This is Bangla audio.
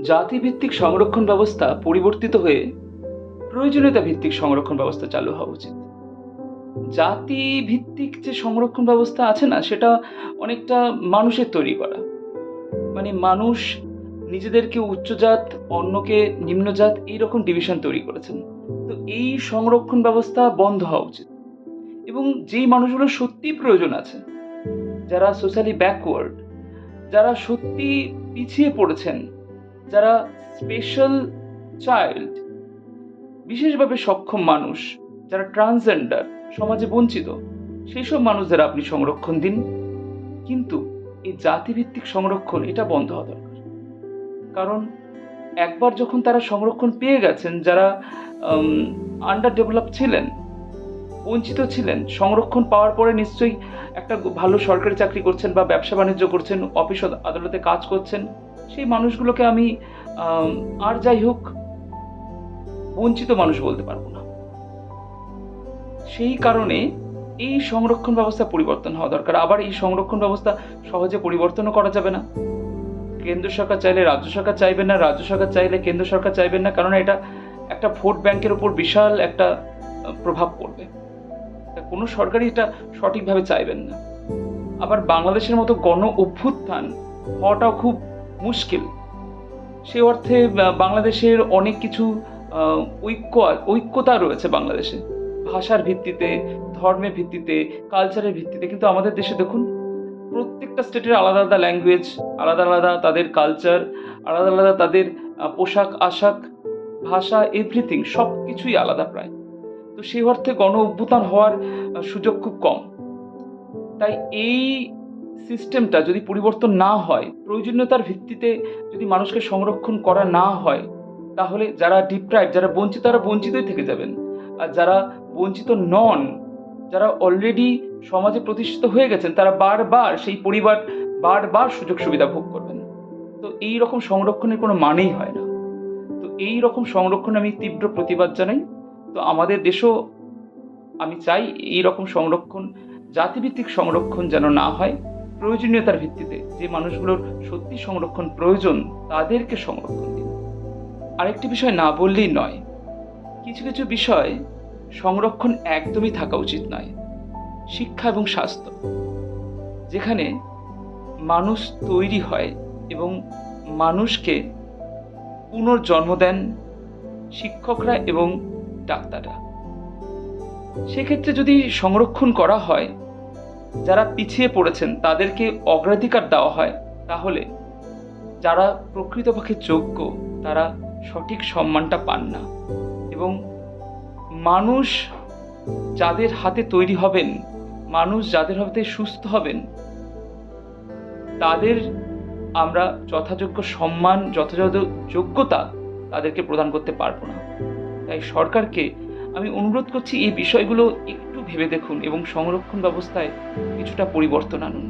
জাতিভিত্তিক সংরক্ষণ ব্যবস্থা পরিবর্তিত হয়ে প্রয়োজনীয়তা ভিত্তিক সংরক্ষণ ব্যবস্থা চালু হওয়া উচিত। জাতি ভিত্তিক যে সংরক্ষণ ব্যবস্থা আছে না, সেটা অনেকটা মানুষের তৈরি করা। মানে মানুষ নিজেদেরকে উচ্চজাত, অন্যকে নিম্নজাত এইরকম ডিভিশন তৈরি করেছেন। তো এই সংরক্ষণ ব্যবস্থা বন্ধ হওয়া উচিত এবং যেই মানুষগুলোর সত্যিই প্রয়োজন আছে, যারা সোশ্যালি ব্যাকওয়ার্ড, যারা সত্যিই পিছিয়ে পড়েছেন, যারা স্পেশাল চাইল্ড, বিশেষভাবে সক্ষম মানুষ, যারা ট্রান্সজেন্ডার, সমাজে বঞ্চিত, সেই সব মানুষদের আপনি সংরক্ষণ দিন। কিন্তু এই জাতিভিত্তিক সংরক্ষণ এটা বন্ধ হওয়া দরকার। কারণ একবার যখন তারা সংরক্ষণ পেয়ে গেছেন, যারা আন্ডার ডেভেলপ ছিলেন, বঞ্চিত ছিলেন, সংরক্ষণ পাওয়ার পরে নিশ্চয়ই একটা ভালো সরকারি চাকরি করছেন বা ব্যবসা বাণিজ্য করছেন, অফিস আদালতে কাজ করছেন, সেই মানুষগুলোকে আমি আর যাই হোক বঞ্চিত মানুষ বলতে পারবো না। সেই কারণে এই সংরক্ষণ ব্যবস্থা পরিবর্তন হওয়া দরকার। আবার এই সংরক্ষণ ব্যবস্থা সহজে পরিবর্তনও করা যাবে না। কেন্দ্র সরকার চাইলে রাজ্য সরকার চাইবেন না, রাজ্য সরকার চাইলে কেন্দ্র সরকার চাইবেন না, কারণ এটা একটা ভোট ব্যাংকের উপর বিশাল একটা প্রভাব পড়বে। কোনো সরকারই এটা সঠিকভাবে চাইবেন না। আবার বাংলাদেশের মতো গণ অভ্যুত্থান হওয়াটাও খুব মুশকিল। সে অর্থে বাংলাদেশের অনেক কিছু ঐক্যতা রয়েছে বাংলাদেশে, ভাষার ভিত্তিতে, ধর্মের ভিত্তিতে, কালচারের ভিত্তিতে। কিন্তু আমাদের দেশে দেখুন, প্রত্যেকটা স্টেটের আলাদা আলাদা ল্যাঙ্গুয়েজ, আলাদা আলাদা তাদের কালচার, আলাদা আলাদা তাদের পোশাক আশাক, ভাষা, এভরিথিং, সব কিছুই আলাদা প্রায়। তো সেই অর্থে গণ অভ্যুত্থান হওয়ার সুযোগ খুব কম। তাই এই সিস্টেমটা যদি পরিবর্তন না হয়, প্রয়োজনীয়তার ভিত্তিতে যদি মানুষকে সংরক্ষণ করা না হয়, তাহলে যারা ডিপ্রাইভ, যারা বঞ্চিত, তারা বঞ্চিতই থেকে যাবেন। আর যারা বঞ্চিত নন, যারা অলরেডি সমাজে প্রতিষ্ঠিত হয়ে গেছেন, তারা বারবার সেই পরিবার বারবার সুযোগ সুবিধা ভোগ করবেন। তো এই রকম সংরক্ষণের কোনো মানেই হয় না। তো এই রকম সংরক্ষণ আমি তীব্র প্রতিবাদ জানাই। তো আমাদের দেশও আমি চাই এই রকম সংরক্ষণ, জাতিভিত্তিক সংরক্ষণ যেন না হয়। প্রয়োজনীয়তার ভিত্তিতে যে মানুষগুলোর সত্যি সংরক্ষণ প্রয়োজন, তাদেরকে সংরক্ষণ দিন। আরেকটি বিষয় না বললেই নয়, কিছু কিছু বিষয় সংরক্ষণ একদমই থাকা উচিত নয়। শিক্ষা এবং স্বাস্থ্য, যেখানে মানুষ তৈরি হয় এবং মানুষকে পুনর্জন্ম দেন শিক্ষকরা এবং ডাক্তাররা, সেক্ষেত্রে যদি সংরক্ষণ করা হয়, যারা পিছিয়ে পড়েছেন তাদেরকে অগ্রাধিকার দেওয়া হয়, তাহলে যারা প্রকৃতপক্ষে যোগ্য তারা সঠিক সম্মানটা পান না। এবং মানুষ যাদের হাতে তৈরি হবেন, মানুষ যাদের হাতে সুস্থ হবেন, তাদের আমরা যথাযোগ্য সম্মান, যথাযথ যোগ্যতা তাদেরকে প্রদান করতে পারবো না। তাই সরকারকে আমি অনুরোধ করছি, এই বিষয়গুলো একটু ভেবে দেখুন এবং সংরক্ষণ ব্যবস্থায় কিছুটা পরিবর্তন আনুন।